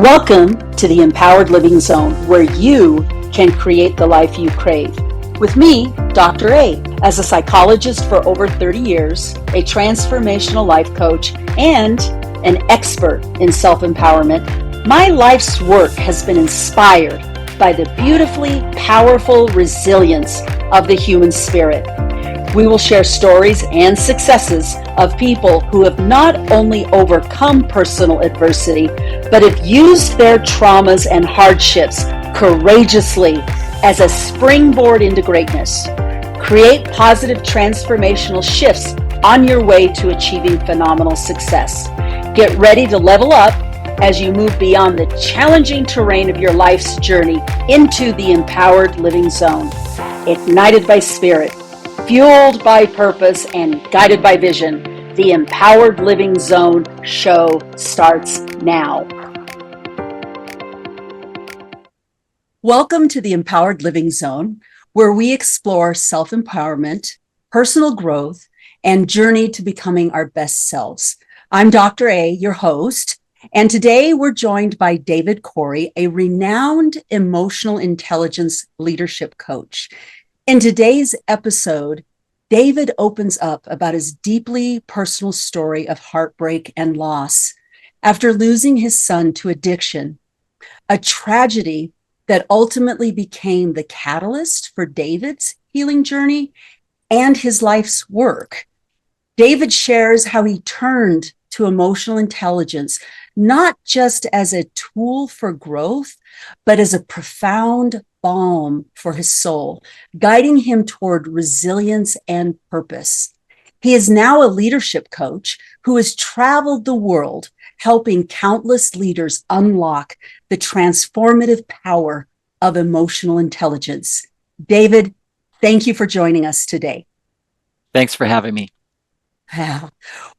Welcome to the Empowered Living Zone, where you can create the life you crave. With me, Dr. A, as a psychologist for over 30 years, a transformational life coach, and an expert in self-empowerment, my life's work has been inspired by the beautifully powerful resilience of the human spirit. We will share stories and successes of people who have not only overcome personal adversity, but have used their traumas and hardships courageously as a springboard into greatness. Create positive transformational shifts on your way to achieving phenomenal success. Get ready to level up as you move beyond the challenging terrain of your life's journey into the empowered living zone. Ignited by spirit, fueled by purpose, and guided by vision, the Empowered Living Zone show starts now. Welcome to the Empowered Living Zone, where we explore self-empowerment, personal growth, and journey to becoming our best selves. I'm Dr. A, your host, and today we're joined by David Cory, a renowned emotional intelligence leadership coach. In today's episode, David opens up about his deeply personal story of heartbreak and loss after losing his son to addiction, a tragedy that ultimately became the catalyst for David's healing journey and his life's work. David shares how he turned to emotional intelligence, not just as a tool for growth, but as a profound balm for his soul, guiding him toward resilience and purpose. He is now a leadership coach who has traveled the world, helping countless leaders unlock the transformative power of emotional intelligence. David, thank you for joining us today. Thanks for having me.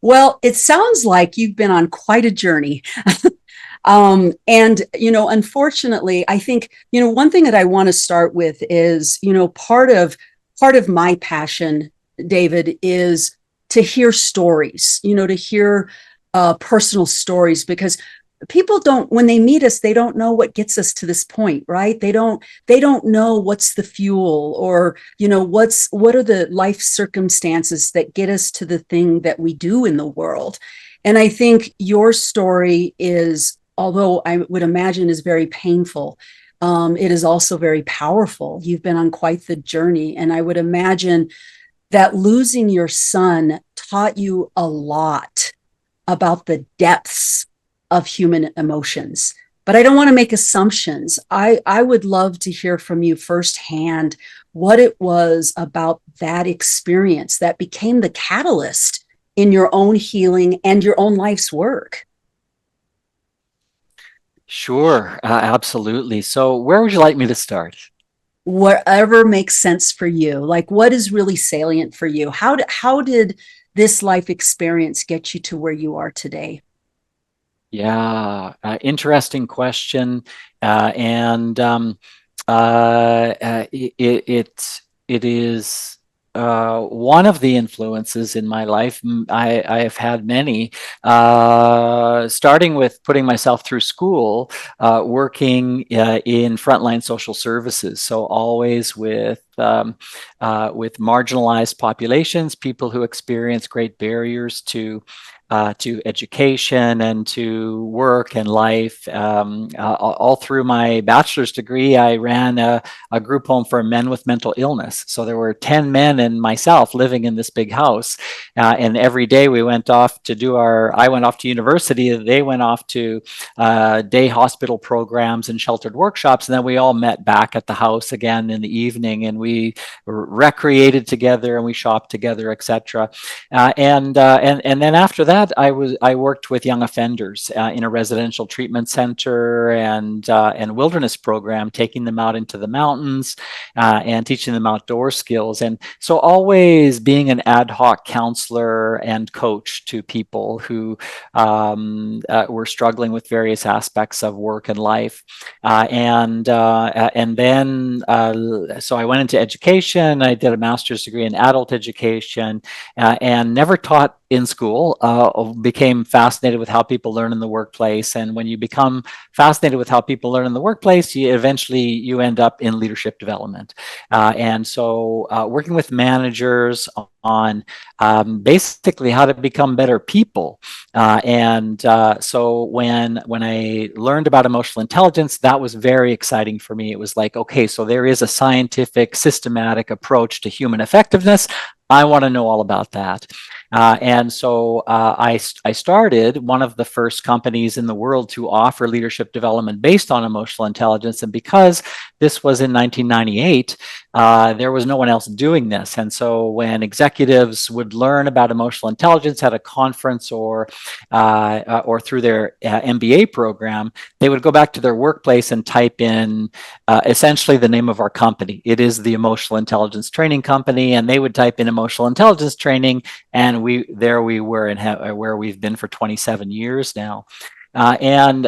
Well, it sounds like you've been on quite a journey. Unfortunately, I think, one thing that I want to start with is, part of my passion, David, is to hear stories, to hear personal stories, because people don't, when they meet us, they don't know what gets us to this point, right? They don't know what's the fuel or, what are the life circumstances that get us to the thing that we do in the world. And I think your story is, although I would imagine is very painful, it is also very powerful. You've been on quite the journey. And I would imagine that losing your son taught you a lot about the depths of human emotions. But I don't want to make assumptions. I would love to hear from you firsthand what it was about that experience that became the catalyst in your own healing and your own life's work. Sure, absolutely. So where would you like me to start? Whatever makes sense for you. Like, what is really salient for you? How did this life experience get you to where you are today? Yeah, interesting question. It is one of the influences in my life. I have had many, starting with putting myself through school, working in frontline social services. So always with marginalized populations, people who experience great barriers to education and to work and life. All through my bachelor's degree, I ran a group home for men with mental illness. So there were 10 men and myself living in this big house. And every day I went off to university, they went off to day hospital programs and sheltered workshops. And then we all met back at the house again in the evening, and we recreated together and we shopped together, etc. And then after that, I worked with young offenders in a residential treatment center and wilderness program, taking them out into the mountains and teaching them outdoor skills. And so always being an ad hoc counselor and coach to people who were struggling with various aspects of work and life. So I went into education. I did a master's degree in adult education and never taught in school, became fascinated with how people learn in the workplace. And when you become fascinated with how people learn in the workplace, you end up in leadership development. And so working with managers on basically how to become better people. So when I learned about emotional intelligence, that was very exciting for me. It was like, okay, so there is a scientific, systematic approach to human effectiveness. I want to know all about that. I started one of the first companies in the world to offer leadership development based on emotional intelligence. And because this was in 1998, there was no one else doing this. And so when executives would learn about emotional intelligence at a conference or through their MBA program, they would go back to their workplace and type in essentially the name of our company. It is the Emotional Intelligence Training Company, and they would type in emotional intelligence training, and we were where we've been for 27 years now.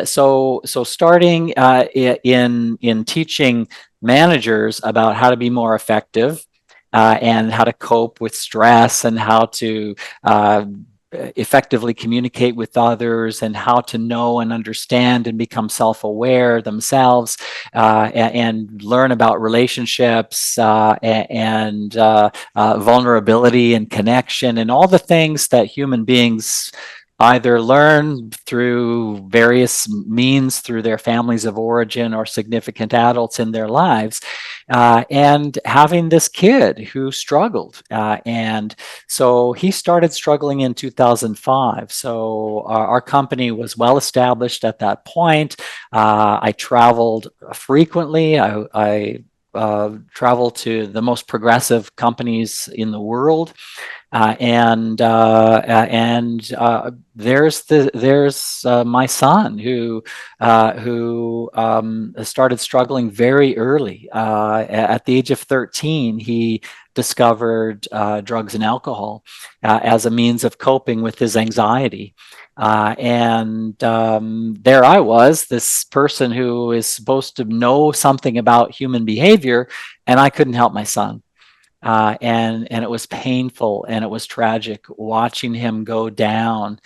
So starting in teaching managers about how to be more effective and how to cope with stress and how to effectively communicate with others and how to know and understand and become self-aware themselves and learn about relationships and vulnerability and connection and all the things that human beings either learn through various means through their families of origin or significant adults in their lives. And having this kid who struggled. And so he started struggling in 2005. So our company was well established at that point. I traveled frequently. I traveled to the most progressive companies in the world. There's my son who started struggling very early. At the age of 13, he discovered drugs and alcohol as a means of coping with his anxiety. There I was, this person who is supposed to know something about human behavior, and I couldn't help my son. And it was painful and it was tragic watching him go down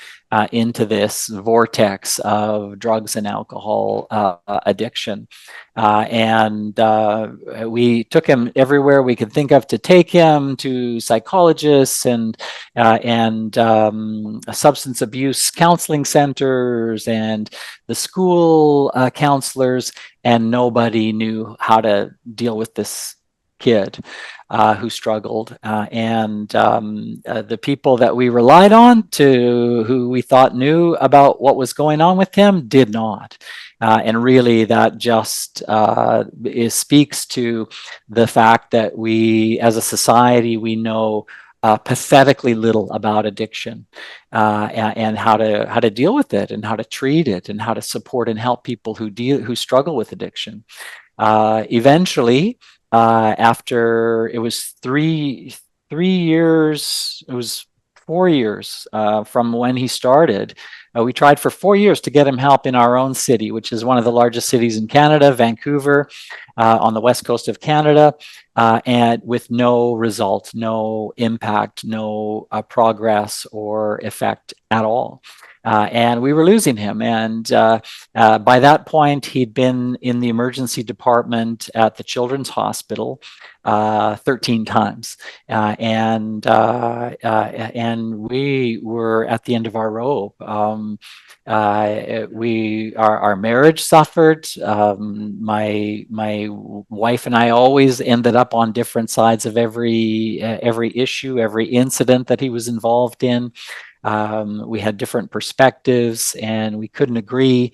into this vortex of drugs and alcohol addiction. We took him everywhere we could think of to take him, to psychologists and substance abuse counseling centers and the school counselors, and nobody knew how to deal with this kid who struggled. The people that we relied on who we thought knew about what was going on with him did not. And really that just speaks to the fact that we as a society, we know pathetically little about addiction and how to deal with it and how to treat it and how to support and help people who struggle with addiction. Eventually, after it was 3 years, it was 4 years from when he started. We tried for 4 years to get him help in our own city, which is one of the largest cities in Canada, Vancouver, on the west coast of Canada, and with no result, no impact, no progress or effect at all. And we were losing him. And by that point, he'd been in the emergency department at the Children's Hospital 13 times. And we were at the end of our rope. Our marriage suffered. My wife and I always ended up on different sides of every issue, every incident that he was involved in. We had different perspectives and we couldn't agree.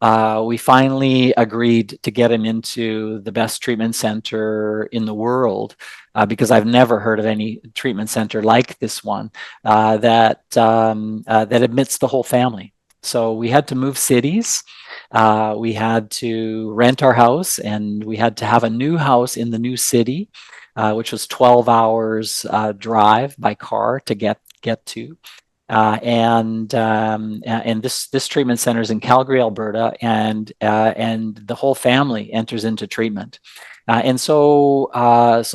We finally agreed to get him into the best treatment center in the world because I've never heard of any treatment center like this one that admits the whole family. So we had to move cities. We had to rent our house, and we had to have a new house in the new city, which was 12 hours drive by car to get to. And this treatment center is in Calgary, Alberta, and the whole family enters into treatment. So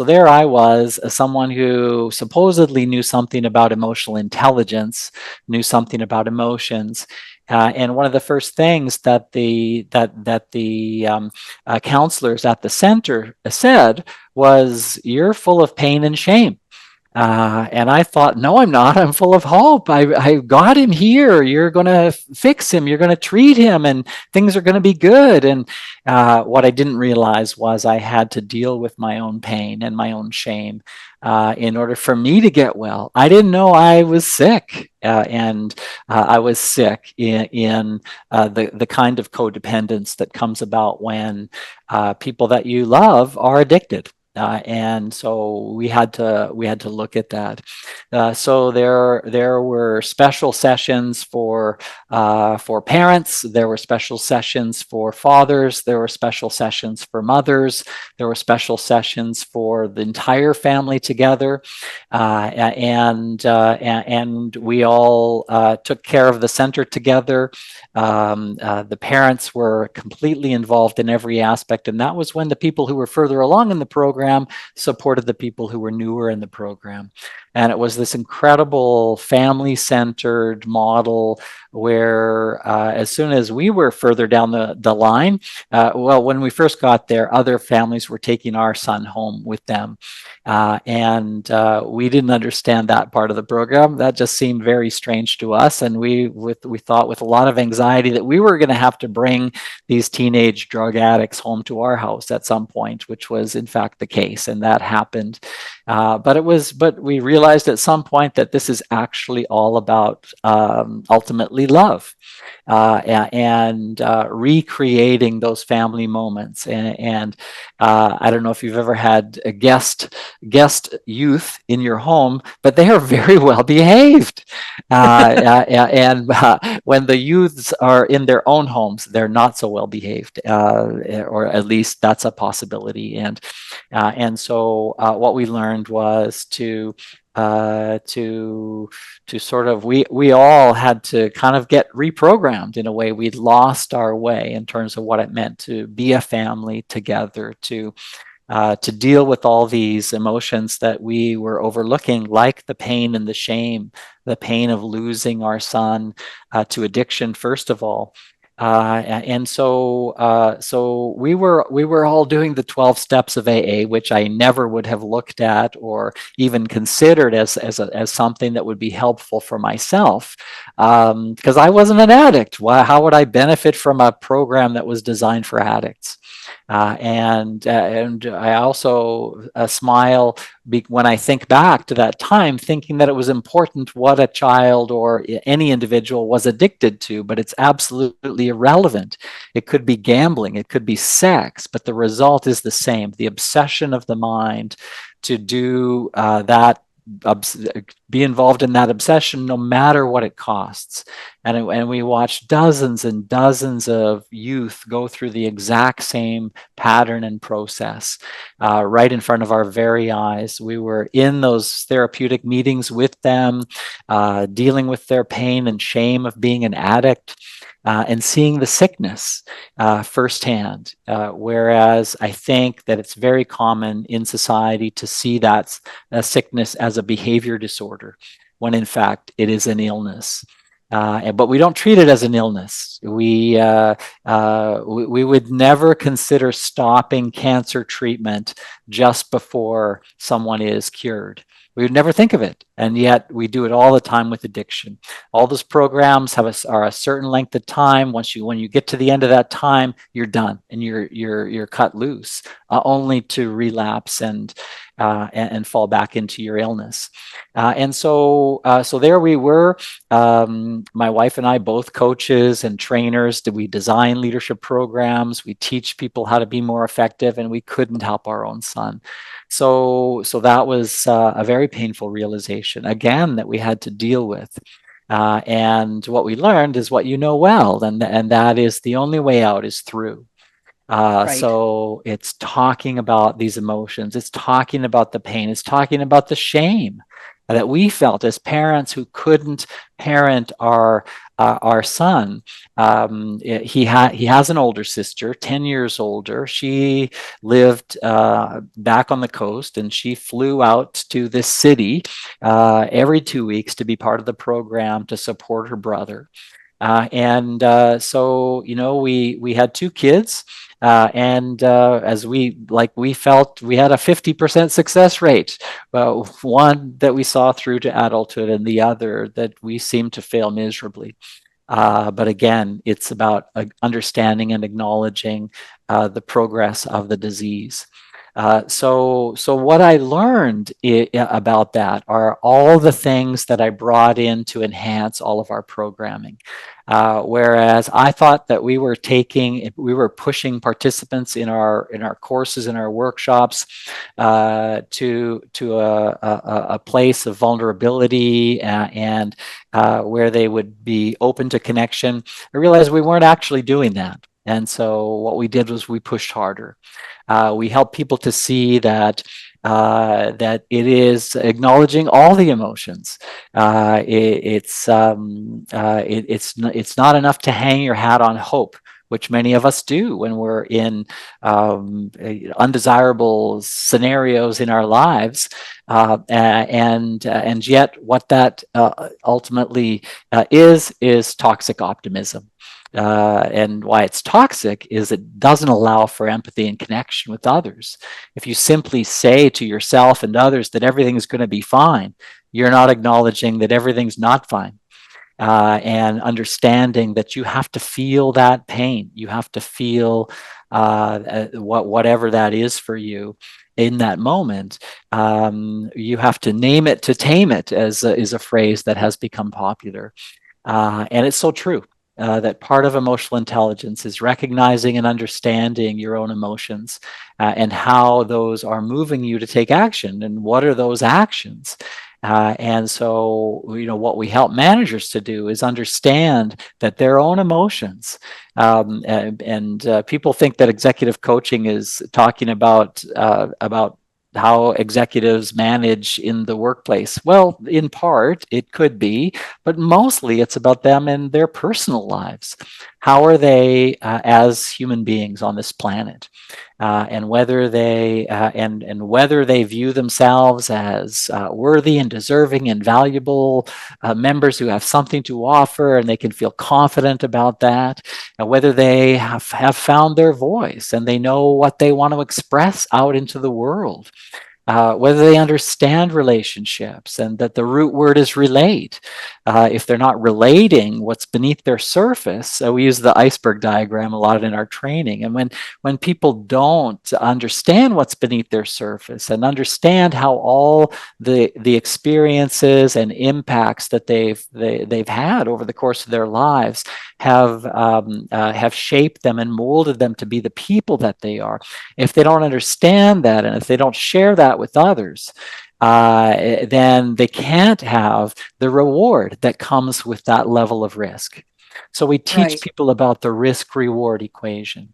there I was, someone who supposedly knew something about emotional intelligence, knew something about emotions. And one of the first things that the counselors at the center said was, "You're full of pain and shame." And I thought, no, I'm not. I'm full of hope. I got him here. You're going to fix him. You're going to treat him, and things are going to be good. And what I didn't realize was I had to deal with my own pain and my own shame in order for me to get well. I didn't know I was sick, and I was sick in the kind of codependence that comes about when people that you love are addicted. And so we had to look at that. So there were special sessions for parents. There were special sessions for fathers. There were special sessions for mothers. There were special sessions for the entire family together, and we all took care of the center together. The parents were completely involved in every aspect, and that was when the people who were further along in the program supported the people who were newer in the program. And it was this incredible family-centered model where as soon as we were further down the line, well, when we first got there, other families were taking our son home with them. And we didn't understand that part of the program. That just seemed very strange to us. And we thought with a lot of anxiety that we were going to have to bring these teenage drug addicts home to our house at some point, which was in fact the case. And that happened. But we realized at some point that this is actually all about ultimately love. And recreating those family moments. And I don't know if you've ever had a guest youth in your home, but they are very well behaved. And when the youths are in their own homes, they're not so well behaved, or at least that's a possibility. And so what we learned was to sort of we all had to kind of get reprogrammed in a way. We'd lost our way in terms of what it meant to be a family together, to deal with all these emotions that we were overlooking, like the pain and the shame, the pain of losing our son to addiction, first of all. And so we were all doing the 12 steps of AA, which I never would have looked at or even considered as something that would be helpful for myself, because I wasn't an addict. How would I benefit from a program that was designed for addicts? And I also smile when I think back to that time, thinking that it was important what a child or any individual was addicted to, but it's absolutely irrelevant. It could be gambling, it could be sex, but the result is the same: the obsession of the mind to do that. Be involved in that obsession no matter what it costs. And we watched dozens and dozens of youth go through the exact same pattern and process right in front of our very eyes. We were in those therapeutic meetings with them, dealing with their pain and shame of being an addict. And seeing the sickness firsthand. Whereas I think that it's very common in society to see that sickness as a behavior disorder, when in fact it is an illness. But we don't treat it as an illness. We would never consider stopping cancer treatment just before someone is cured. We would never think of it, and yet we do it all the time with addiction. All those programs are a certain length of time. When you get to the end of that time, you're done and you're cut loose, only to relapse and fall back into your illness. So there we were. My wife and I, both coaches and trainers. We design leadership programs. We teach people how to be more effective, and we couldn't help our own son. So that was a very painful realization, again, that we had to deal with. And what we learned is what you know well, and that is the only way out is through. Right. So it's talking about these emotions. It's talking about the pain. It's talking about the shame. that we felt as parents who couldn't parent our son. He has an older sister, 10 years older. She lived back on the coast, and she flew out to this city every 2 weeks to be part of the program to support her brother. So we had two kids, and as we felt we had a 50% success rate, one that we saw through to adulthood, and the other that we seemed to fail miserably. But again, it's about understanding and acknowledging the progress of the disease. So what I learned about that are all the things that I brought in to enhance all of our programming. Whereas I thought that we were pushing participants in our courses, in our workshops, to a place of vulnerability, and where they would be open to connection. I realized we weren't actually doing that. And so what we did was we pushed harder. We help people to see that that it is acknowledging all the emotions. It's not enough to hang your hat on hope, which many of us do when we're in undesirable scenarios in our lives, and yet what that ultimately is toxic optimism. And why it's toxic is it doesn't allow for empathy and connection with others. If you simply say to yourself and others that everything's going to be fine, you're not acknowledging that everything's not fine. And understanding that you have to feel that pain, you have to feel whatever that is for you in that moment. You have to name it to tame it, as is a phrase that has become popular, and it's so true. That part of emotional intelligence is recognizing and understanding your own emotions, and how those are moving you to take action, and what are those actions. And so, what we help managers to do is understand that their own emotions, and people think that executive coaching is talking about how executives manage in the workplace. Well, in part, it could be, but mostly it's about them and their personal lives. How are they as human beings on this planet? And whether they view themselves as worthy and deserving and valuable members who have something to offer, and they can feel confident about that, and whether they have found their voice and they know what they want to express out into the world. Whether they understand relationships and that the root word is relate. If they're not relating what's beneath their surface, we use the iceberg diagram a lot in our training. And when people don't understand what's beneath their surface and understand how all the experiences and impacts that they've had over the course of their lives have shaped them and molded them to be the people that they are. If they don't understand that, and if they don't share that with others, then they can't have the reward that comes with that level of risk. So we teach Right. people about the risk-reward equation.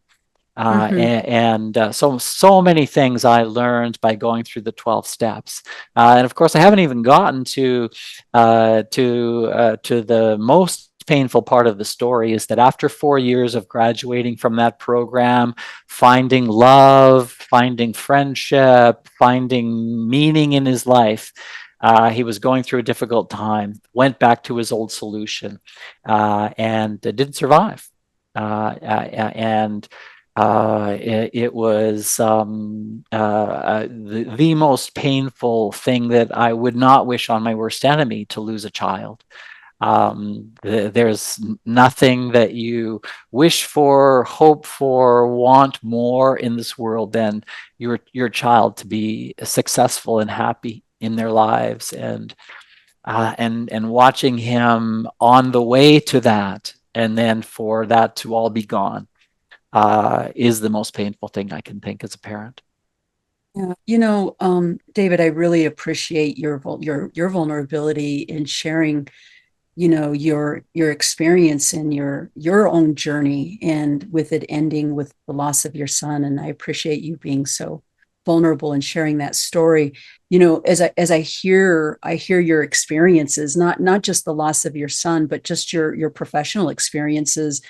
Mm-hmm. So many things I learned by going through the 12 steps, and of course I haven't even gotten to the most painful part of the story. Is that after 4 years of graduating from that program, finding love, finding friendship, finding meaning in his life, he was going through a difficult time, went back to his old solution, and didn't survive. And it was the most painful thing that I would not wish on my worst enemy, to lose a child. There's nothing that you wish for, hope for, want more in this world than your child to be successful and happy in their lives, and watching him on the way to that, and then for that to all be gone, is the most painful thing I can think as a parent. Yeah. David, I really appreciate your vulnerability in sharing, your experience and your own journey, and with it ending with the loss of your son. And I appreciate you being so vulnerable and sharing that story. You know, as I hear your experiences, not just the loss of your son, but just your professional experiences.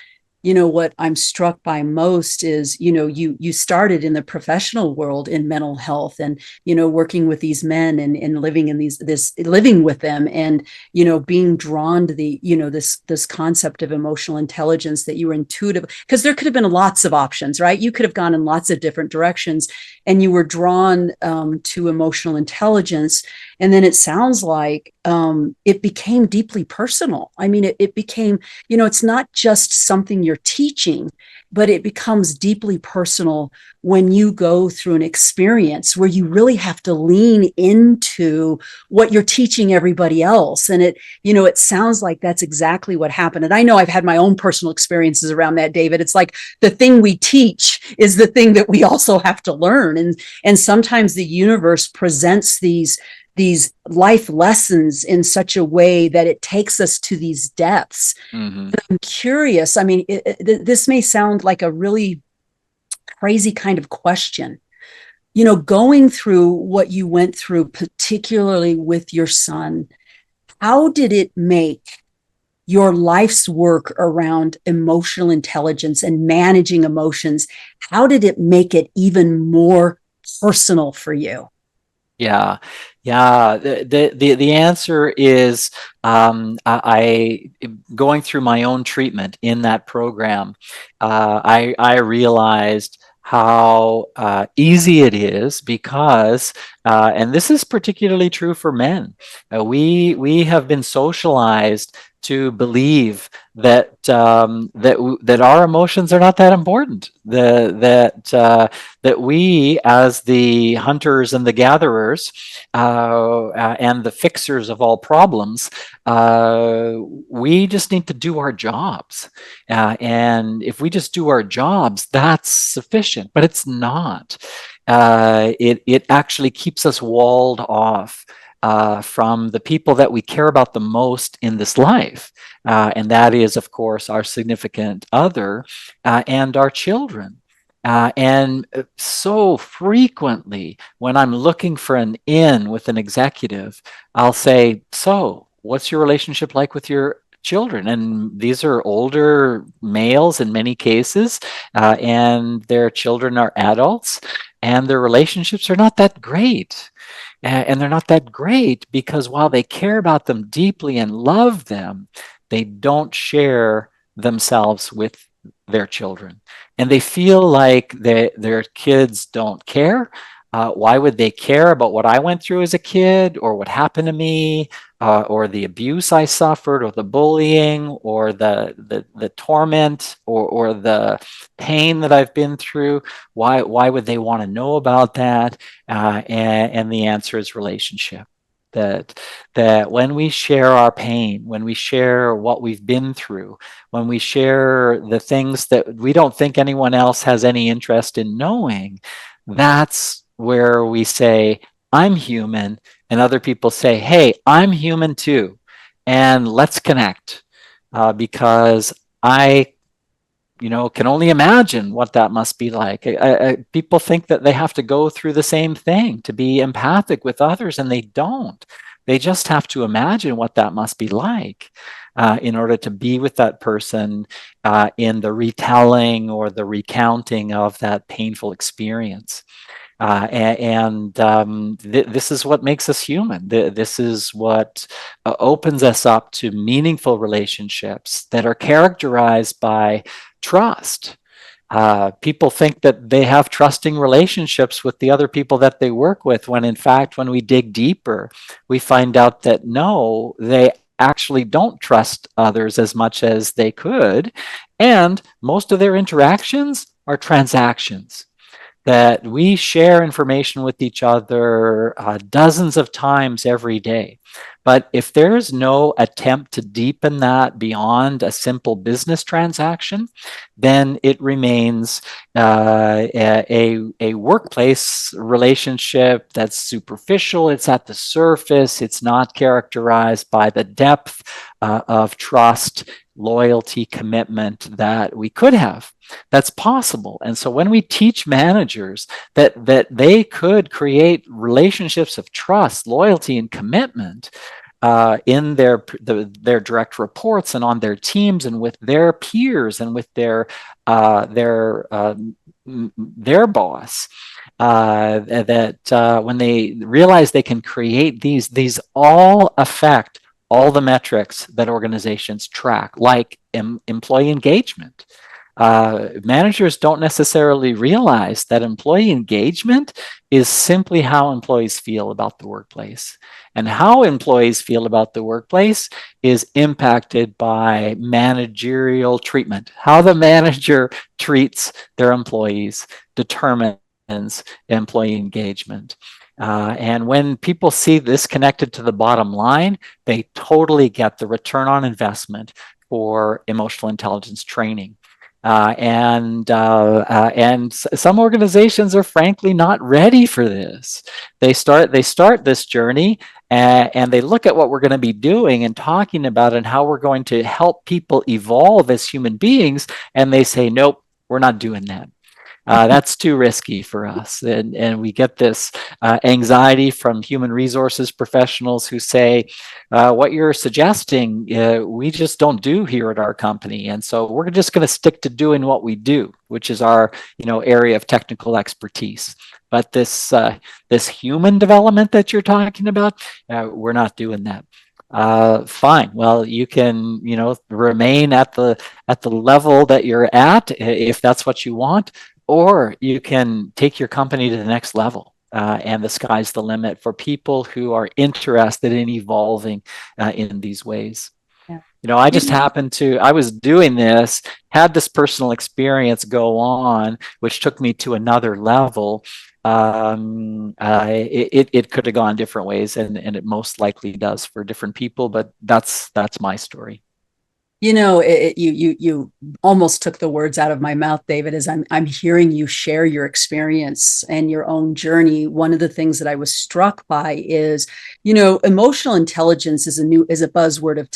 You know, what I'm struck by most is, you know, you started in the professional world in mental health, and, you know, working with these men, and living in this living with them, and, you know, being drawn to the, you know, this concept of emotional intelligence, that you were intuitive, because there could have been lots of options, right? You could have gone in lots of different directions, and you were drawn to emotional intelligence. And then it sounds like it became deeply personal. I mean, it became, you know, it's not just something you're teaching, but it becomes deeply personal when you go through an experience where you really have to lean into what you're teaching everybody else. And it, you know, it sounds like that's exactly what happened. And I know I've had my own personal experiences around that, David. It's like the thing we teach is the thing that we also have to learn. And sometimes the universe presents these life lessons in such a way that it takes us to these depths. Mm-hmm. I'm curious. I mean, this may sound like a really crazy kind of question. You know, going through what you went through, particularly with your son, how did it make your life's work around emotional intelligence and managing emotions? How did it make it even more personal for you? Yeah, yeah. The answer is I going through my own treatment in that program. I realized how easy it is because, and this is particularly true for men. We have been socialized to believe that our emotions are not that important. That we, as the hunters and the gatherers, and the fixers of all problems, we just need to do our jobs. And if we just do our jobs, that's sufficient, but it's not. It actually keeps us walled off from the people that we care about the most in this life. And that is, of course, our significant other and our children. And so frequently, when I'm looking for an in with an executive, I'll say, "So, what's your relationship like with your children?" And these are older males in many cases, and their children are adults, and their relationships are not that great. And they're not that great because while they care about them deeply and love them, they don't share themselves with their children. And they feel like their kids don't care. Why would they care about what I went through as a kid, or what happened to me, or the abuse I suffered, or the bullying, or the torment, or the pain that I've been through? Why would they want to know about that? And the answer is relationship. That when we share our pain, when we share what we've been through, when we share the things that we don't think anyone else has any interest in knowing, that's where we say, "I'm human," and other people say, "Hey, I'm human too, and let's connect," because I can only imagine what that must be like. People think that they have to go through the same thing to be empathic with others, and they don't. They just have to imagine what that must be like in order to be with that person in the retelling or the recounting of that painful experience. This is what makes us human. This is what opens us up to meaningful relationships that are characterized by trust. People think that they have trusting relationships with the other people that they work with, when in fact, when we dig deeper, we find out that no, they actually don't trust others as much as they could. And most of their interactions are transactions, that we share information with each other dozens of times every day. But if there's no attempt to deepen that beyond a simple business transaction, then it remains a workplace relationship that's superficial. It's at the surface. It's not characterized by the depth of trust, loyalty, commitment that we could have. that's possible. And so when we teach managers that they could create relationships of trust, loyalty, and commitment in their direct reports and on their teams and with their peers and with their boss, that when they realize they can create these all affect all the metrics that organizations track, like employee engagement. Managers don't necessarily realize that employee engagement is simply how employees feel about the workplace. And how employees feel about the workplace is impacted by managerial treatment. How the manager treats their employees determines employee engagement. And when people see this connected to the bottom line, they totally get the return on investment for emotional intelligence training. And some organizations are frankly not ready for this. They start this journey, and they look at what we're going to be doing and talking about and how we're going to help people evolve as human beings, and they say, nope, we're not doing that. That's too risky for us. And we get this anxiety from human resources professionals who say, what you're suggesting, we just don't do here at our company. And so we're just going to stick to doing what we do, which is our area of technical expertise. But this human development that you're talking about, we're not doing that. Fine. Well, you can, remain at the level that you're at if that's what you want, or you can take your company to the next level. And the sky's the limit for people who are interested in evolving in these ways. Yeah. I just happened to, I was doing this, had this personal experience go on, which took me to another level. It could have gone different ways, and it most likely does for different people, but that's my story. You almost took the words out of my mouth, David, as I'm hearing you share your experience and your own journey. One of the things that I was struck by is, emotional intelligence is a buzzword of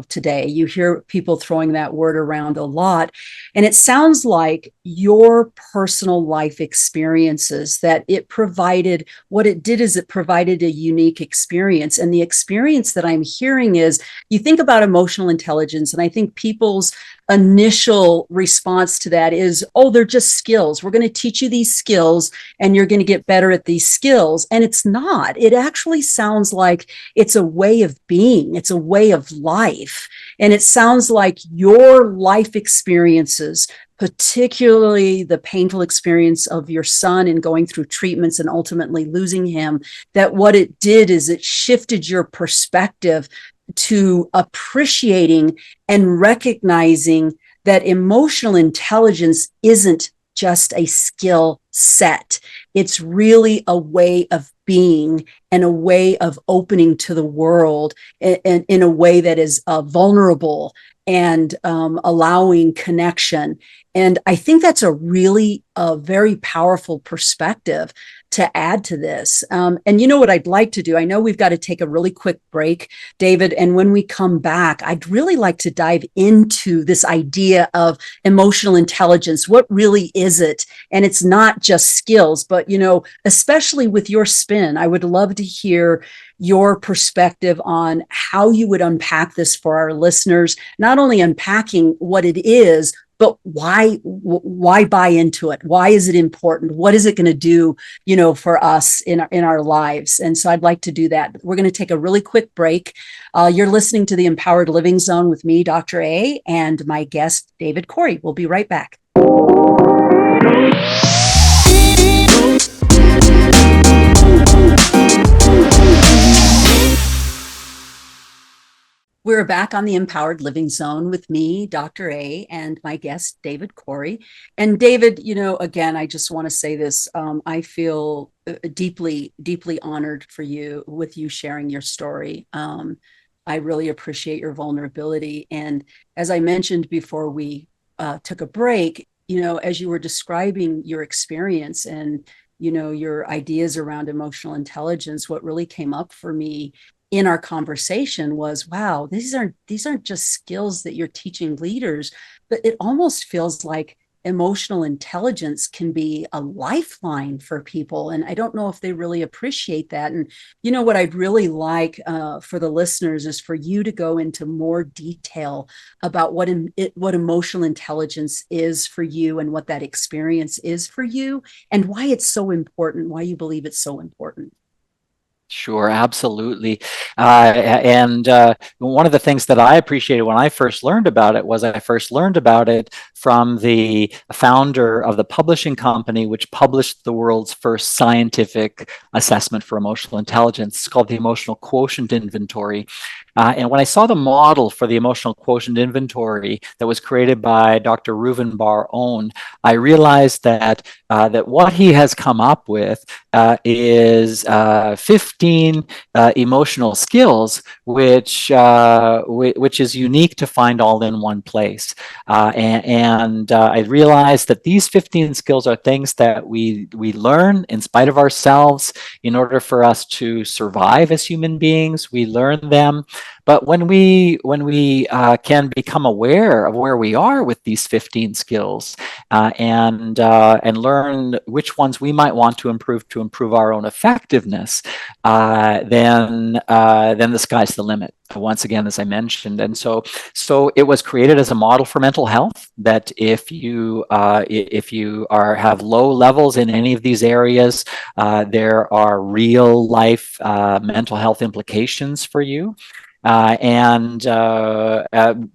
today. You hear people throwing that word around a lot, and it sounds like your personal life experiences, that it provided a unique experience. And the experience that I'm hearing is, you think about emotional intelligence, and I think people's initial response to that is, oh, they're just skills. We're going to teach you these skills and you're going to get better at these skills. And it's not. It actually sounds like it's a way of being. It's a way of life. And it sounds like your life experiences, particularly the painful experience of your son in going through treatments and ultimately losing him, that what it did is it shifted your perspective to appreciating and recognizing that emotional intelligence isn't just a skill set. It's really a way of being and a way of opening to the world in a way that is vulnerable and allowing connection. And I think that's a very powerful perspective to add to this. And you know what I'd like to do? I know we've got to take a really quick break, David. And when we come back, I'd really like to dive into this idea of emotional intelligence. What really is it? And it's not just skills, but, especially with your spin, I would love to hear your perspective on how you would unpack this for our listeners, not only unpacking what it is, but why buy into it? Why is it important? What is it going to do, for us in our lives? And so I'd like to do that. We're going to take a really quick break. You're listening to the Empowered Living Zone with me, Dr. A, and my guest, David Cory. We'll be right back. We're back on the Empowered Living Zone with me, Dr. A, and my guest, David Cory. And David, again, I just want to say this. I feel deeply, deeply honored with you sharing your story. I really appreciate your vulnerability. And as I mentioned before we took a break, as you were describing your experience and, your ideas around emotional intelligence, what really came up for me in our conversation was, wow, these aren't just skills that you're teaching leaders, but it almost feels like emotional intelligence can be a lifeline for people. And I don't know if they really appreciate that. And you know what I'd really like for the listeners is for you to go into more detail about what emotional intelligence is for you and what that experience is for you and why it's so important, why you believe it's so important. Sure, absolutely. And one of the things that I appreciated when I first learned about it was I first learned about it from the founder of the publishing company, which published the world's first scientific assessment for emotional intelligence. It's called the Emotional Quotient Inventory. And when I saw the model for the emotional quotient inventory that was created by Dr. Reuven Bar-On, I realized that what he has come up with is 15 emotional skills, which is unique to find all in one place. And I realized that these 15 skills are things that we learn in spite of ourselves in order for us to survive as human beings. We learn them. But when we can become aware of where we are with these 15 skills and learn which ones we might want to improve our own effectiveness, then the sky's the limit. Once again, as I mentioned, and so it was created as a model for mental health. That if you have low levels in any of these areas, there are real life mental health implications for you.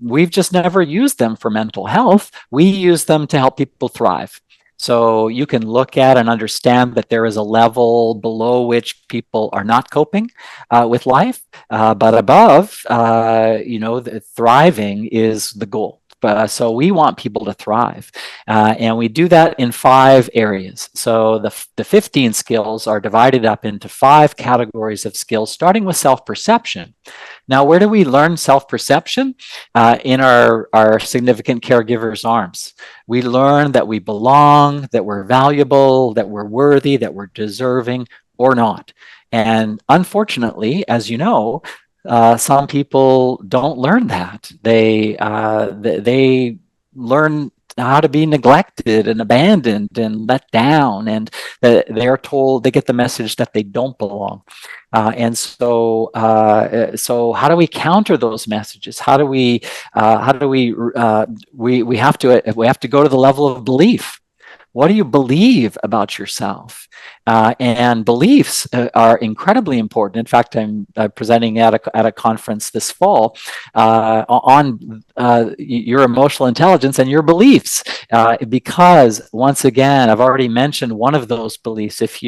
We've just never used them for mental health. We use them to help people thrive. So you can look at and understand that there is a level below which people are not coping with life, but above, thriving is the goal. So we want people to thrive, and we do that in 5 areas. So the 15 skills are divided up into 5 categories of skills, starting with self-perception. Now, where do we learn self-perception? In our significant caregiver's arms. We learn that we belong, that we're valuable, that we're worthy, that we're deserving or not. And unfortunately, as you know, some people don't learn that. They learn how to be neglected and abandoned and let down, and they're told, they get the message that they don't belong. So how do we counter those messages? We have to go to the level of belief. What do you believe about yourself? And beliefs are incredibly important. In fact, I'm presenting at a conference this fall on your emotional intelligence and your beliefs, because once again, I've already mentioned one of those beliefs. If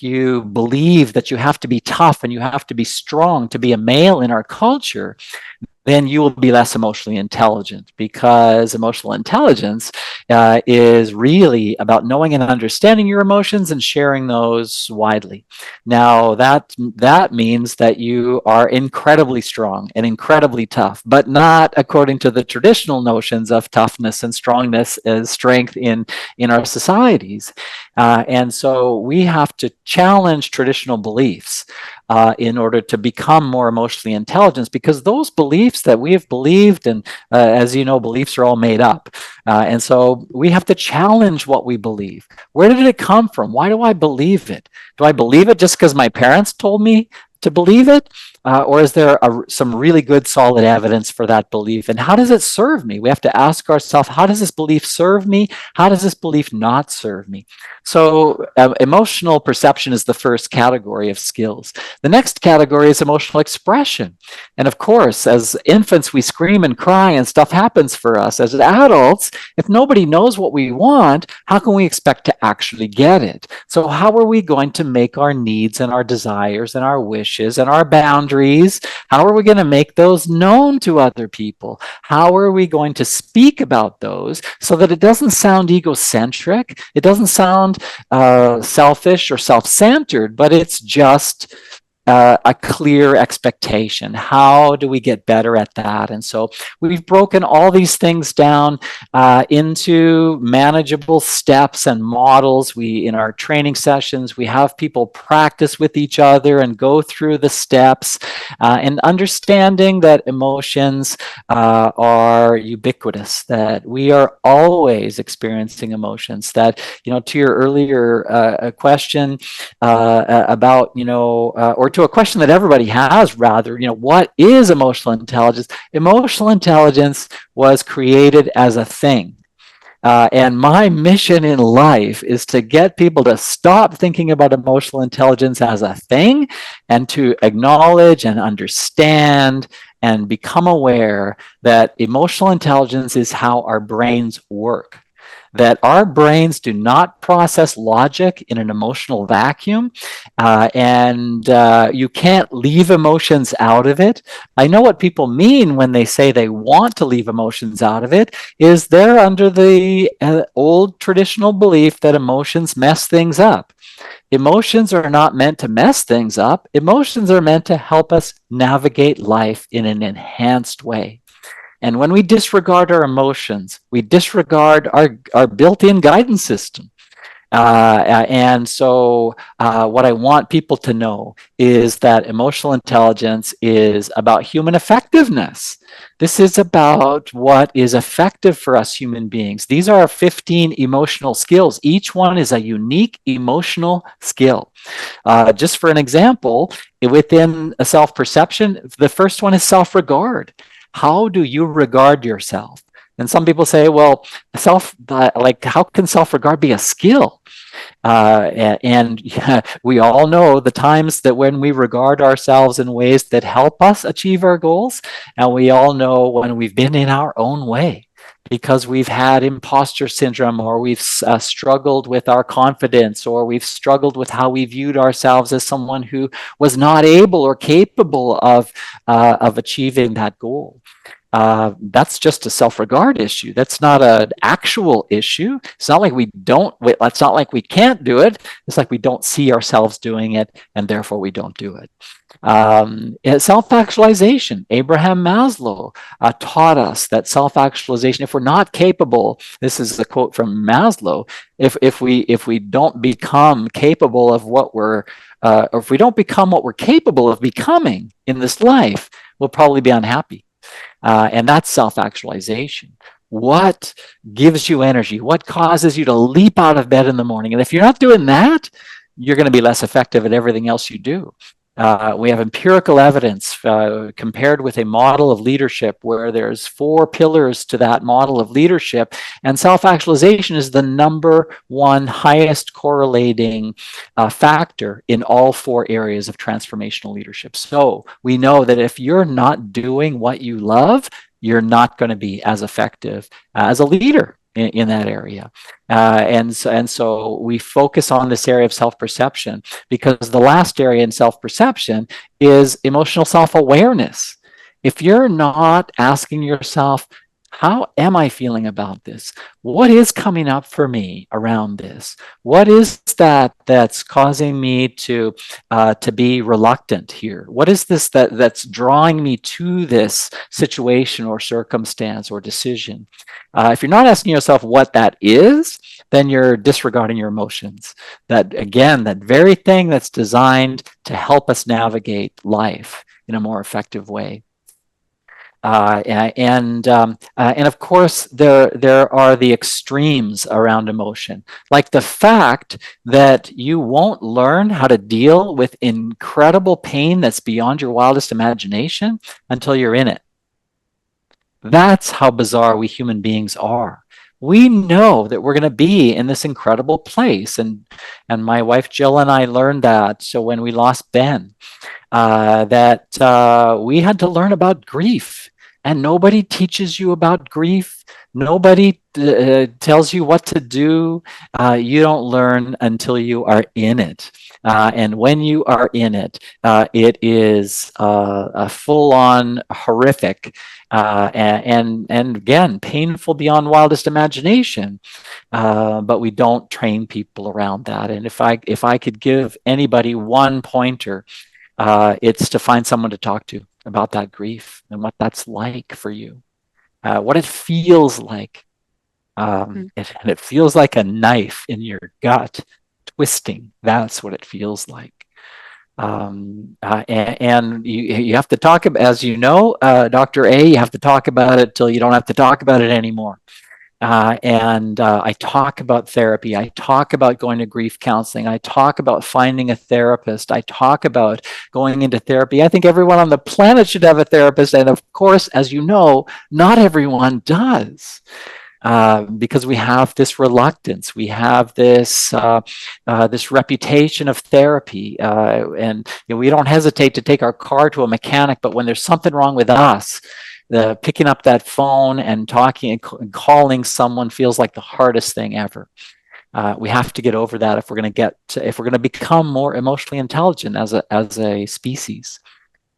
you believe that you have to be tough and you have to be strong to be a male in our culture, then you will be less emotionally intelligent, because emotional intelligence is really about knowing and understanding your emotions and sharing those widely. Now, that means that you are incredibly strong and incredibly tough, but not according to the traditional notions of toughness and strongness as strength in our societies. And so we have to challenge traditional beliefs in order to become more emotionally intelligent, because those beliefs that we have believed, and as you know, beliefs are all made up. And so we have to challenge what we believe. Where did it come from? Why do I believe it? Do I believe it just because my parents told me to believe it? Or is there some really good, solid evidence for that belief? And how does it serve me? We have to ask ourselves, how does this belief serve me? How does this belief not serve me? So emotional perception is the first category of skills. The next category is emotional expression. And of course, as infants, we scream and cry and stuff happens for us. As adults, if nobody knows what we want, how can we expect to actually get it? So how are we going to make our needs and our desires and our wishes and our boundaries, how are we going to make those known to other people? How are we going to speak about those so that it doesn't sound egocentric, it doesn't sound selfish or self-centered, but it's just a clear expectation. How do we get better at that? And so we've broken all these things down into manageable steps and models. In our training sessions, we have people practice with each other and go through the steps, and understanding that emotions are ubiquitous, that we are always experiencing emotions, that, to your earlier question about, or to a question that everybody has, rather, what is emotional intelligence? Emotional intelligence was created as a thing. And my mission in life is to get people to stop thinking about emotional intelligence as a thing and to acknowledge and understand and become aware that emotional intelligence is how our brains work. That our brains do not process logic in an emotional vacuum, and you can't leave emotions out of it. I know what people mean when they say they want to leave emotions out of it, is they're under the old traditional belief that emotions mess things up. Emotions are not meant to mess things up. Emotions are meant to help us navigate life in an enhanced way. And when we disregard our emotions, we disregard our built-in guidance system. And so what I want people to know is that emotional intelligence is about human effectiveness. This is about what is effective for us human beings. These are our 15 emotional skills. Each one is a unique emotional skill. Just for an example, within a self-perception, the first one is self-regard. How do you regard yourself? And some people say, well, how can self-regard be a skill? And we all know the times that when we regard ourselves in ways that help us achieve our goals, and we all know when we've been in our own way because we've had imposter syndrome, or we've struggled with our confidence, or we've struggled with how we viewed ourselves as someone who was not able or capable of achieving that goal. That's just a self-regard issue. That's not an actual issue. It's not like it's not like we can't do it. It's like we don't see ourselves doing it, and therefore we don't do it. Self-actualization. Abraham Maslow taught us that self-actualization, if we're not capable, this is the quote from Maslow, if we don't become capable of what we're, or if we don't become what we're capable of becoming in this life, we'll probably be unhappy. And that's self-actualization. What gives you energy? What causes you to leap out of bed in the morning? And if you're not doing that, you're going to be less effective at everything else you do. We have empirical evidence compared with a model of leadership where there's 4 pillars to that model of leadership, and self-actualization is the number one highest correlating factor in all 4 areas of transformational leadership. So we know that if you're not doing what you love, you're not going to be as effective as a leader in that area. And so we focus on this area of self-perception because the last area in self-perception is emotional self-awareness. If you're not asking yourself, how am I feeling about this? What is coming up for me around this? What is that that's causing me to be reluctant here? What is this that's drawing me to this situation or circumstance or decision? If you're not asking yourself what that is, then you're disregarding your emotions. That, again, that very thing that's designed to help us navigate life in a more effective way. And of course, there are the extremes around emotion, like the fact that you won't learn how to deal with incredible pain that's beyond your wildest imagination until you're in it. That's how bizarre we human beings are. We know that we're going to be in this incredible place, and my wife Jill and I learned that. So when we lost Ben, that we had to learn about grief. And nobody teaches you about grief. Nobody tells you what to do. You don't learn until you are in it. And when you are in it, it is a full-on horrific and again, painful beyond wildest imagination. But we don't train people around that. And if I could give anybody one pointer, It's to find someone to talk to about that grief and what that's like for you, what it feels like. And it feels like a knife in your gut twisting. That's what it feels like. And you have to talk about, as you know, Dr. A, you have to talk about it till you don't have to talk about it anymore. And I talk about therapy. I talk about going to grief counseling. I talk about finding a therapist. I talk about going into therapy. I think everyone on the planet should have a therapist. And of course, as you know, not everyone does. Because we have this reluctance, we have this this reputation of therapy, and we don't hesitate to take our car to a mechanic. But when there's something wrong with us, the picking up that phone and talking and calling someone feels like the hardest thing ever. We have to get over that if we're going to if we're going to become more emotionally intelligent as a species.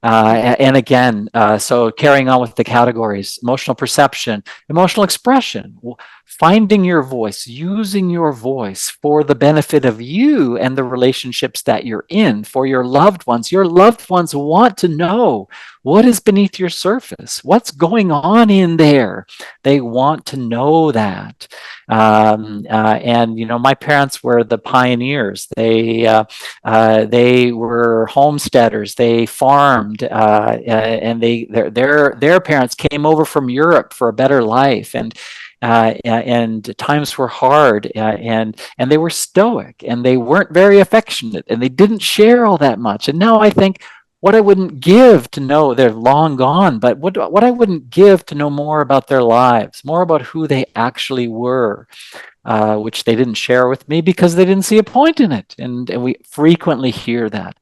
And again, so carrying on with the categories: emotional perception, emotional expression, finding your voice, using your voice for the benefit of you and the relationships that you're in, for your loved ones. Your loved ones want to know what is beneath your surface, what's going on in there. They want to know that. And my parents were the pioneers. They were homesteaders. They farmed, and their parents came over from Europe for a better life, and times were hard, and they were stoic, and they weren't very affectionate, and they didn't share all that much. And now I think, what I wouldn't give to know, they're long gone, but what I wouldn't give to know more about their lives, more about who they actually were, which they didn't share with me because they didn't see a point in it. And we frequently hear that.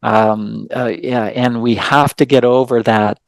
And we have to get over that.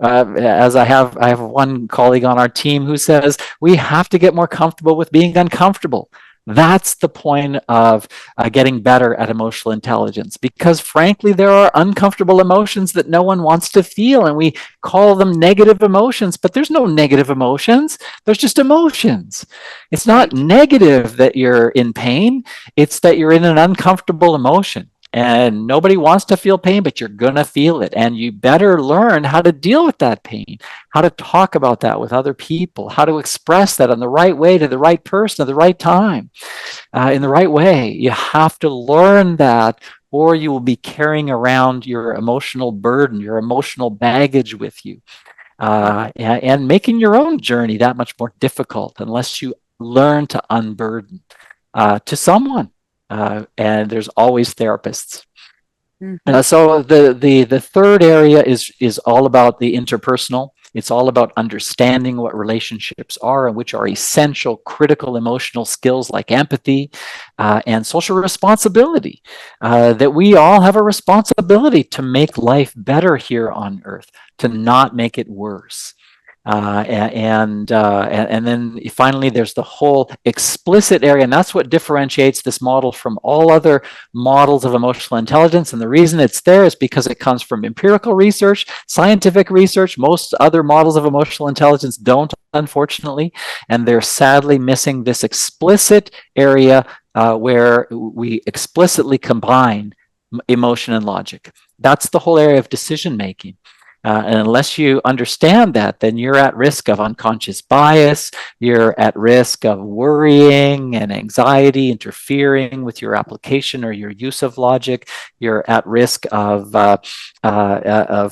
As I have one colleague on our team who says, we have to get more comfortable with being uncomfortable. That's the point of getting better at emotional intelligence, because frankly, there are uncomfortable emotions that no one wants to feel, and we call them negative emotions, but there's no negative emotions. There's just emotions. It's not negative that you're in pain. It's that you're in an uncomfortable emotion. And nobody wants to feel pain, but you're going to feel it. And you better learn how to deal with that pain, how to talk about that with other people, how to express that in the right way to the right person at the right time, in the right way. You have to learn that, or you will be carrying around your emotional burden, your emotional baggage with you, and making your own journey that much more difficult unless you learn to unburden to someone. And there's always therapists. So the third area is all about the interpersonal. It's all about understanding what relationships are, and which are essential, critical emotional skills like empathy and social responsibility. That we all have a responsibility to make life better here on Earth, to not make it worse. And then finally, there's the whole explicit area, and that's what differentiates this model from all other models of emotional intelligence. And the reason it's there is because it comes from empirical research, scientific research. Most other models of emotional intelligence don't, unfortunately, and they're sadly missing this explicit area where we explicitly combine emotion and logic. That's the whole area of decision making. And unless you understand that, then you're at risk of unconscious bias. You're at risk of worrying and anxiety interfering with your application or your use of logic. You're at risk of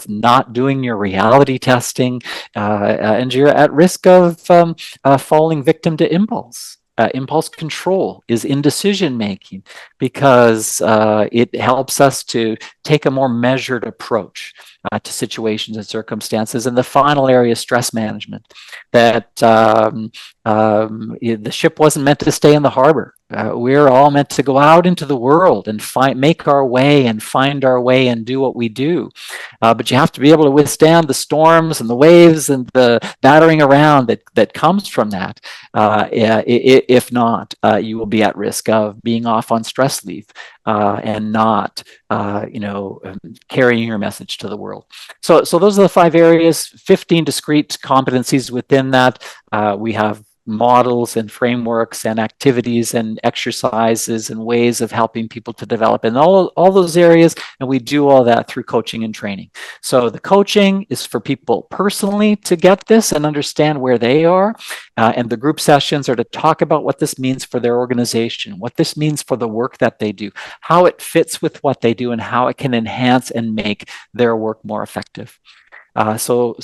not doing your reality testing, and you're at risk of falling victim to impulse. Impulse control is indecision making, because it helps us to take a more measured approach to situations and circumstances. And the final area is stress management, that the ship wasn't meant to stay in the harbor. We're all meant to go out into the world and make our way and find our way and do what we do. But you have to be able to withstand the storms and the waves and the battering around that comes from that. If not, you will be at risk of being off on stress leave and not, carrying your message to the world. So those are the 5 areas, 15 discrete competencies within that. We have models and frameworks and activities and exercises and ways of helping people to develop in all those areas. And we do all that through coaching and training. So the coaching is for people personally to get this and understand where they are. And the group sessions are to talk about what this means for their organization, what this means for the work that they do, how it fits with what they do, and how it can enhance and make their work more effective. So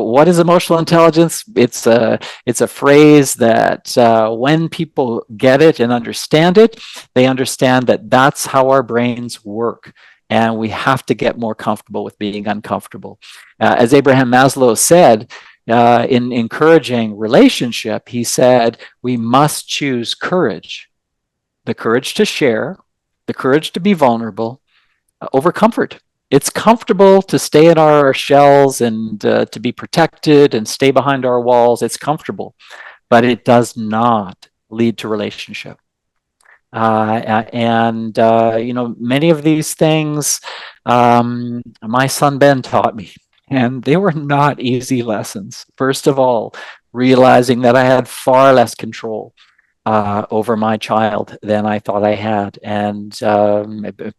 what is emotional intelligence? It's a phrase that when people get it and understand it, they understand that that's how our brains work. And we have to get more comfortable with being uncomfortable. As Abraham Maslow said, in encouraging relationship, he said, we must choose courage, the courage to share, the courage to be vulnerable over comfort. It's comfortable to stay in our shells and to be protected and stay behind our walls. It's comfortable, but it does not lead to relationship. Many of these things my son Ben taught me, and they were not easy lessons. First of all, realizing that I had far less control over my child than I thought I had. And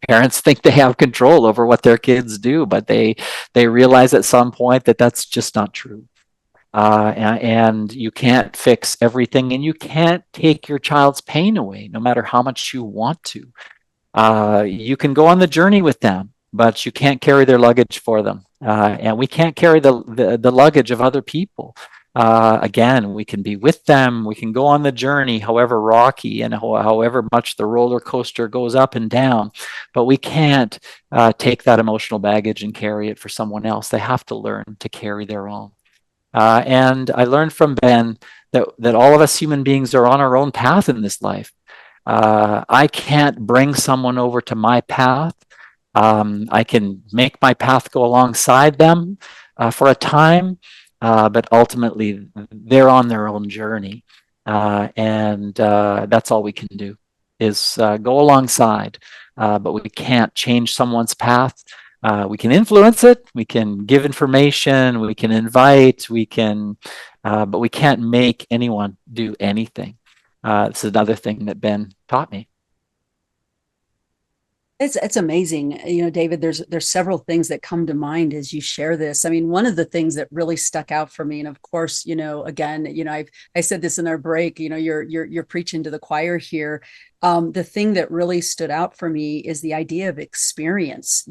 parents think they have control over what their kids do, but they realize at some point that that's just not true. And you can't fix everything, and you can't take your child's pain away, no matter how much you want to. You can go on the journey with them, but you can't carry their luggage for them. And we can't carry the luggage of other people. Again, we can be with them. We can go on the journey, however rocky and however much the roller coaster goes up and down. But we can't take that emotional baggage and carry it for someone else. They have to learn to carry their own. And I learned from Ben that all of us human beings are on our own path in this life. I can't bring someone over to my path. I can make my path go alongside them for a time, but ultimately they're on their own journey. And that's all we can do is go alongside, but we can't change someone's path. We can influence it, we can give information, we can invite, but we can't make anyone do anything. This is another thing that Ben taught me. It's amazing. David, there's several things that come to mind as you share this. I mean, one of the things that really stuck out for me, and of course, again, I said this in our break, you're preaching to the choir here. The thing that really stood out for me is the idea of experience.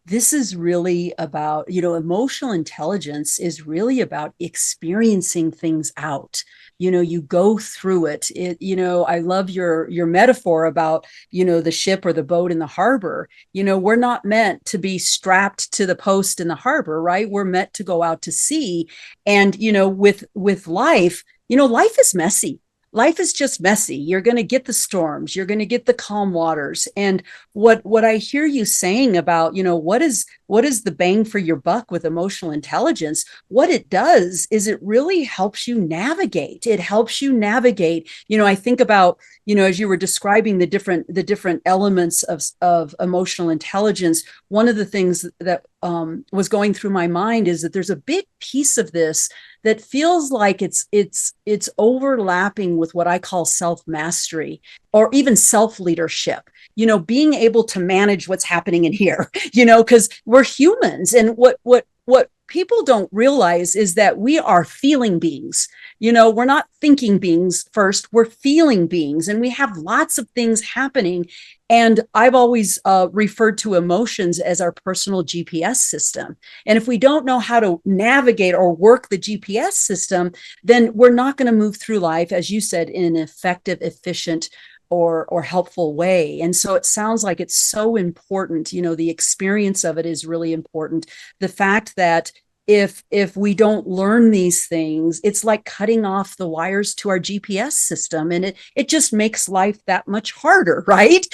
This is really about, emotional intelligence is really about experiencing things out. You go through it. I love your metaphor about, the ship or the boat in the harbor. We're not meant to be strapped to the post in the harbor, right? We're meant to go out to sea. And, with life, life is messy. Life is just messy. You're going to get the storms. You're going to get the calm waters. And what I hear you saying about, what is the bang for your buck with emotional intelligence? What it does is it really helps you navigate. It helps you navigate. I think about, as you were describing the different elements of emotional intelligence, one of the things that was going through my mind is that there's a big piece of this that feels like it's overlapping with what I call self-mastery or even self-leadership, being able to manage what's happening in here, because we're humans. And what people don't realize is that we are feeling beings. We're not thinking beings first, we're feeling beings, and we have lots of things happening. And I've always referred to emotions as our personal GPS system. And if we don't know how to navigate or work the GPS system, then we're not going to move through life, as you said, in an effective, efficient, or helpful way. And so it sounds like it's so important. The experience of it is really important. The fact that if we don't learn these things, it's like cutting off the wires to our GPS system, and it just makes life that much harder, right?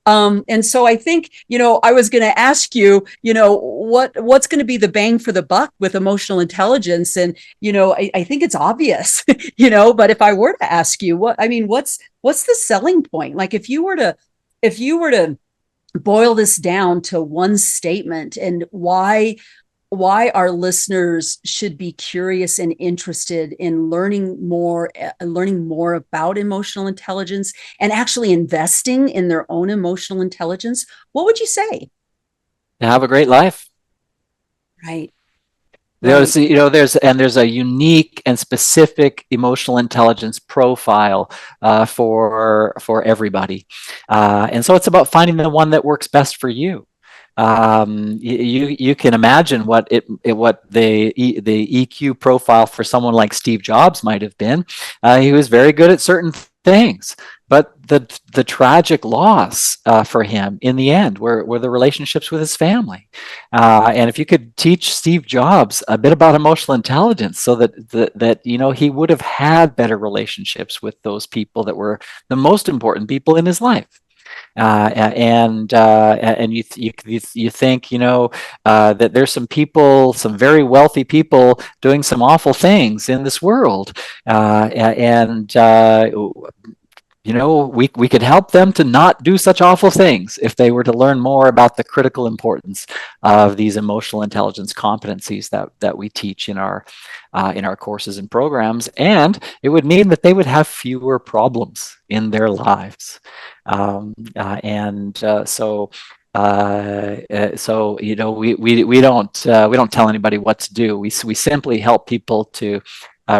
And so I think, I was going to ask you, what's going to be the bang for the buck with emotional intelligence? And, I think it's obvious, but if I were to ask you, what's the selling point? Like if you were to boil this down to one statement, and why why our listeners should be curious and interested in learning more about emotional intelligence and actually investing in their own emotional intelligence, what would you say? To have a great life. Right, There's, right. there's a unique and specific emotional intelligence profile for everybody, and so it's about finding the one that works best for you. You can imagine what the EQ profile for someone like Steve Jobs might have been. He was very good at certain things, but the tragic loss for him in the end were the relationships with his family. And if you could teach Steve Jobs a bit about emotional intelligence, so that he would have had better relationships with those people that were the most important people in his life. And you think that there's some people, some very wealthy people, doing some awful things in this world, and we could help them to not do such awful things if they were to learn more about the critical importance of these emotional intelligence competencies that we teach in our courses and programs. And it would mean that they would have fewer problems in their lives. We don't tell anybody what to do. We simply help people to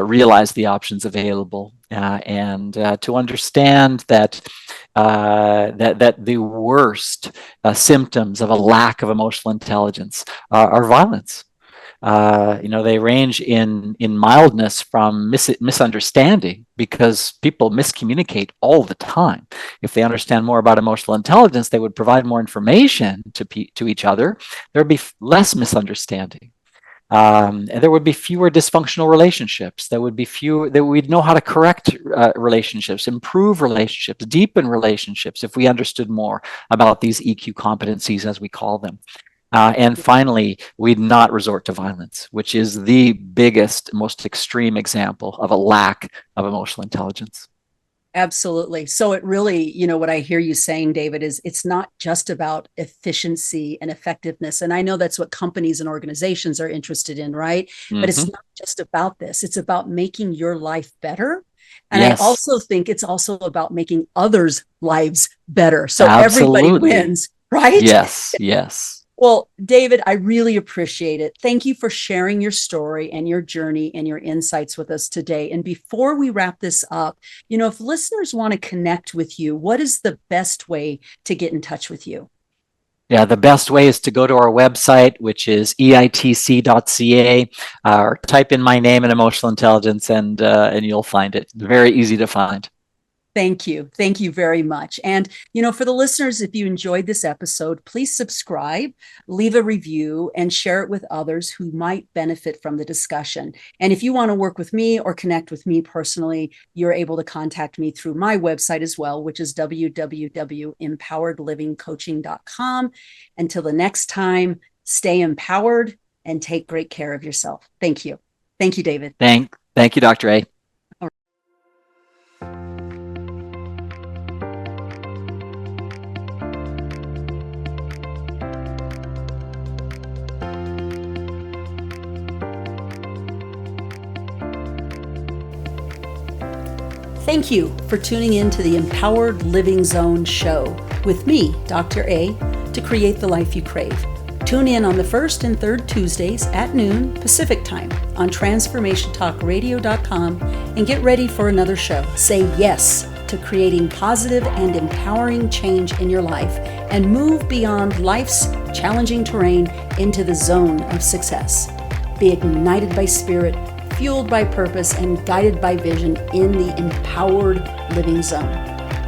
realize the options available, and to understand that the worst symptoms of a lack of emotional intelligence are violence. They range in mildness from misunderstanding, because people miscommunicate all the time. If they understand more about emotional intelligence, they would provide more information to each other. There would be less misunderstanding. And there would be fewer dysfunctional relationships. There would be fewer, that we'd know how to correct relationships, improve relationships, deepen relationships, if we understood more about these EQ competencies, as we call them. And finally, we'd not resort to violence, which is the biggest, most extreme example of a lack of emotional intelligence. Absolutely. So it really, what I hear you saying, David, is it's not just about efficiency and effectiveness. And I know that's what companies and organizations are interested in, right? But it's Mm-hmm. not just about this. It's about making your life better. And I Yes, also think it's also about making others' lives better. So everybody absolutely. wins, right? Yes, yes. Well, David, I really appreciate it. Thank you for sharing your story and your journey and your insights with us today. And before we wrap this up, if listeners want to connect with you, what is the best way to get in touch with you? Yeah, the best way is to go to our website, which is eitc.ca, or type in my name and emotional intelligence, and you'll find it. Very easy to find. Thank you. Thank you very much. And, for the listeners, if you enjoyed this episode, please subscribe, leave a review, and share it with others who might benefit from the discussion. And if you want to work with me or connect with me personally, you're able to contact me through my website as well, which is www.empoweredlivingcoaching.com. Until the next time, stay empowered and take great care of yourself. Thank you. Thank you, David. Thank you, Dr. A. Thank you for tuning in to the Empowered Living Zone show with me, Dr. A, to create the life you crave. Tune in on the first and third Tuesdays at noon Pacific time on transformationtalkradio.com and get ready for another show. Say yes to creating positive and empowering change in your life and move beyond life's challenging terrain into the zone of success. Be ignited by spirit, fueled by purpose, and guided by vision in the Empowered Living Zone.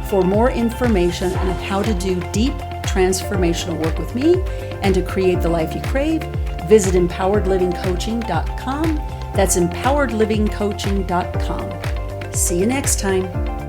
For more information on how to do deep transformational work with me and to create the life you crave, visit empoweredlivingcoaching.com. That's empoweredlivingcoaching.com. See you next time.